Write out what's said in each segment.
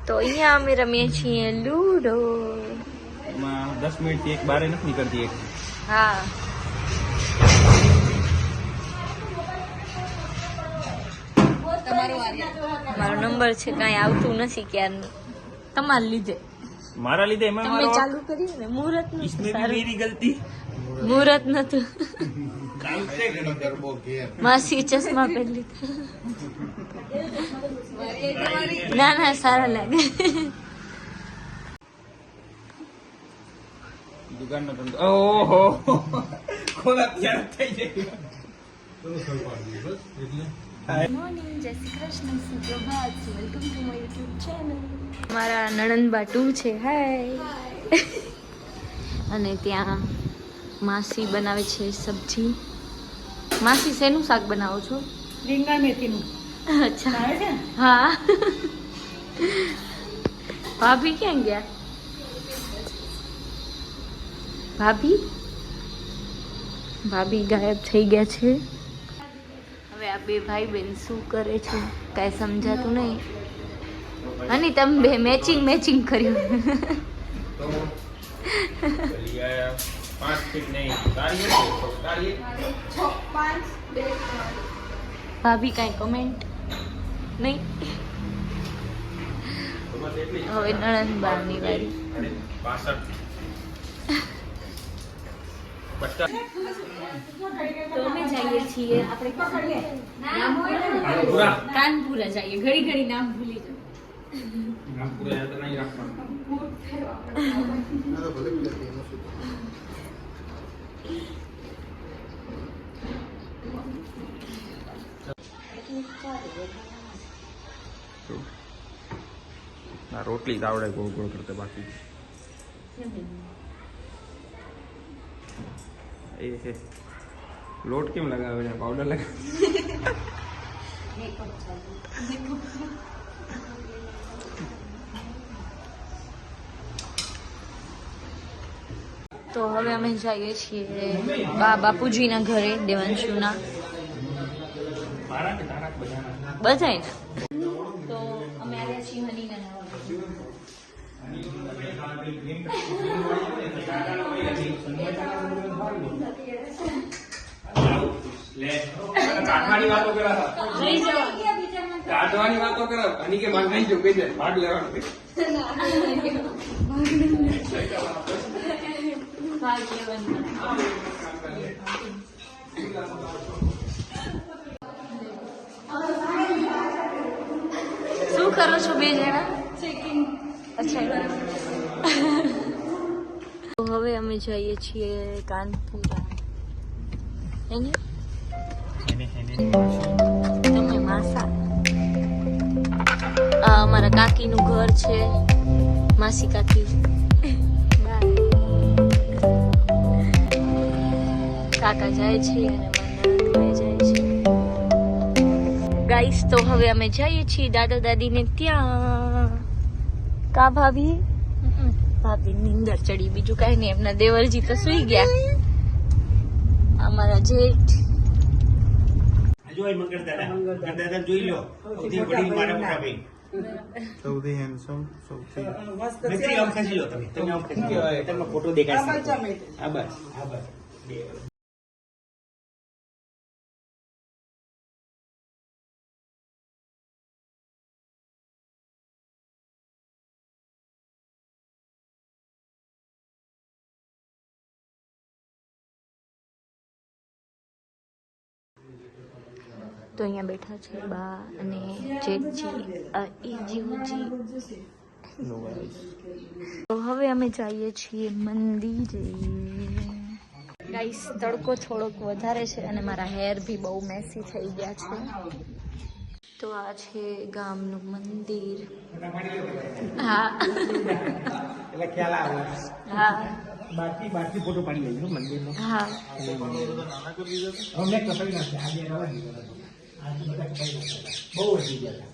તો અહીંયા અમે રમીએ છીએ લૂડો. એમાં 10 મિનિટથી એક બારે નથી નીકળતી એક. હા મારો નંબર છે, કાંઈ આવતું નથી ક્યારનું તમારા લીધે. મારા લીધે એમાં તમે મારો ચાલુ કર્યું ને મુહૂર્ત નું इसमें भी मेरी गलती. મુહૂર્ત નતું. કાલ से गरबो के માસી ચશ્મા પહેરી લીધા. ના ના સારા લાગે. દુકાનનો ધંધો. ઓહો ખોલા તૈયાર થઈ જાય. ગુડ મોર્નિંગ, જય શ્રી કૃષ્ણ, સુપ્રભાત, welcome to my YouTube channel. મારા નણંદબા 2 છે. હાય. અને ત્યાં માસી બનાવે છે સબ્જી. માસી શેનું શાક બનાવો છો? રીંગણ મેથીનું. અચ્છા આવે છે ને? હા. ભાભી ક્યાં ગયા? ભાભી ભાભી ગાયબ થઈ ગયા છે. હવે આ બે ભાઈ બેન શું કરે છે કાંઈ સમજાતું નહીં. અને તમે બે મેચિંગ કર્યું. ભાભી કાંઈ કમેન્ટ નહીં. હવે નણંદ બારની વારી. તો અમે જઈએ છીએ આપણે કાનપુરા જઈએ. ઘડી નામ ભૂલી જાઉં. રોટલી આવડે ગોળ ગોળ કરતે બાકી એ છે. લોટ કેમ લગાવે છે? પાવડર લગાવે. તો હવે અમે જઈએ છીએ બાપુજીના ઘરે, દેવાંશુના બધાયના. તો અમે આવ્યા છીએ હનીના નવા. કાઢવાની વાતો કરે અને કે ભાગ નહીં જો કહી દે ભાગ લેવાનો. શું કરો છો બે જણા? અચ્છા. તો હવે અમે જઈએ છીએ કાનપુરા. તમે માસા. આ અમારા કાકીનું ઘર છે, માસી કાકી. કાકા જાય છે અને મારા જાય છે. ગાઈસ તો હવે અમે જઈએ છીએ દાદા દાદી ને ત્યાં. કા ભાભી? ભાભી નીંદર ચડી, બીજું કઈ નહીં. એમના દેવરજી તો સુઈ ગયા. અમારા જેઠ જોઈ લો સૌથી વડીલ મારા મોટા ભાઈ. સૌથી હેન્ડસમ, સૌથી મિત્રી આમ ખસી લો તમે આમ ખસી લો. તમને ફોટો દેખાડશે. હા બસ. તો અહીંયા બેઠા છે બા અને જેઠજી, જીવજી. તો હવે અમે જઈએ છીએ મંદિરે. ગાઈસ તડકો થોડોક વધારે છે અને મારા હેર બી બહુ મેસી થઈ ગયા છે. તો આ છે ગામનું મંદિર. હા એટલે ખ્યાલ આવે. હા બાકી ફોટો પાડી લઈશું મંદિરનો. હા અમને કપાઈ નાખે આજે બહુ વધી ગયા.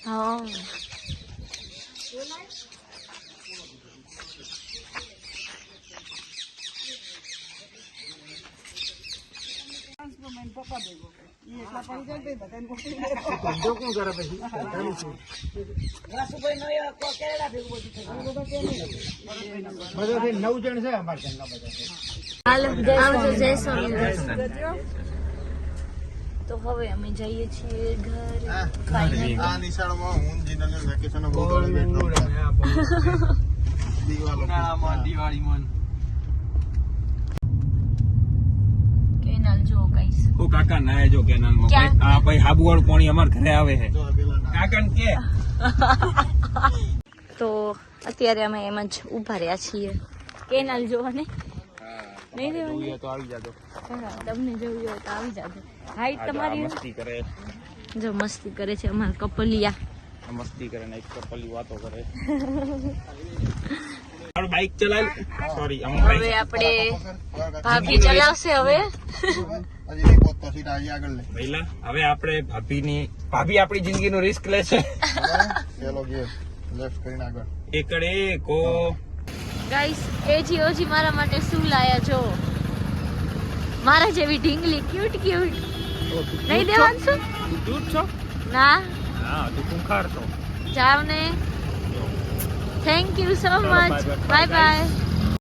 હા પપ્પા ભેગો બધા 9 જણ છે અમારા ઘરના બધા. હાલો આવજો, જય સ્વામિનારાયણ. તો હવે અમે જઈએ છીએ ઘરે. આ નિશાળમાં હું જીનલ વેકેશન બહુ બેઠો દિવાળીમાં કેનાલ જો ગાઈસ. ઓ કાકા નાય જો કેનાલમાં. ક્યાં? આ ભાઈ હાબુવાળું પાણી અમાર ઘરે આવે છે. જો પેલા કાકાને કે તો અત્યારે અમે એમ જ ઊભા રહ્યા છીએ કેનાલ જોવાને. નહીં દેવાની? જોઈએ તો આવી જાજો. હા, તમને જોયું હોય તો આવી જાજો. હાઈટ તમારી મસ્તી કરે, જો મસ્તી કરે છે અમારા કપલિયા. મસ્તી કરે ને એક કપલી વાતો કરે. મારું બાઈક ચલાવ. સોરી હવે આપણે ભાભી ચલાવશે હવે. હજી નહીં પહોંચતો સીટ આજે આગળ લે પહેલા હવે આપણે ભાભી આપણી જિંદગીનો રિસ્ક લે છે. પેલો ગિયર લેફ્ટ કરીને આગળ એકડે કો ગાઈસ એજી ઓજી મારા માટે શું લાયા જો. મારા જેવી ઢીંગલી ક્યુટ ક્યુટ. નહીં દેવાનું શું? તું ચૂપ છો? ના હા તું કુંખાર છો. જાવ ને. Thank you so much. Bye bye.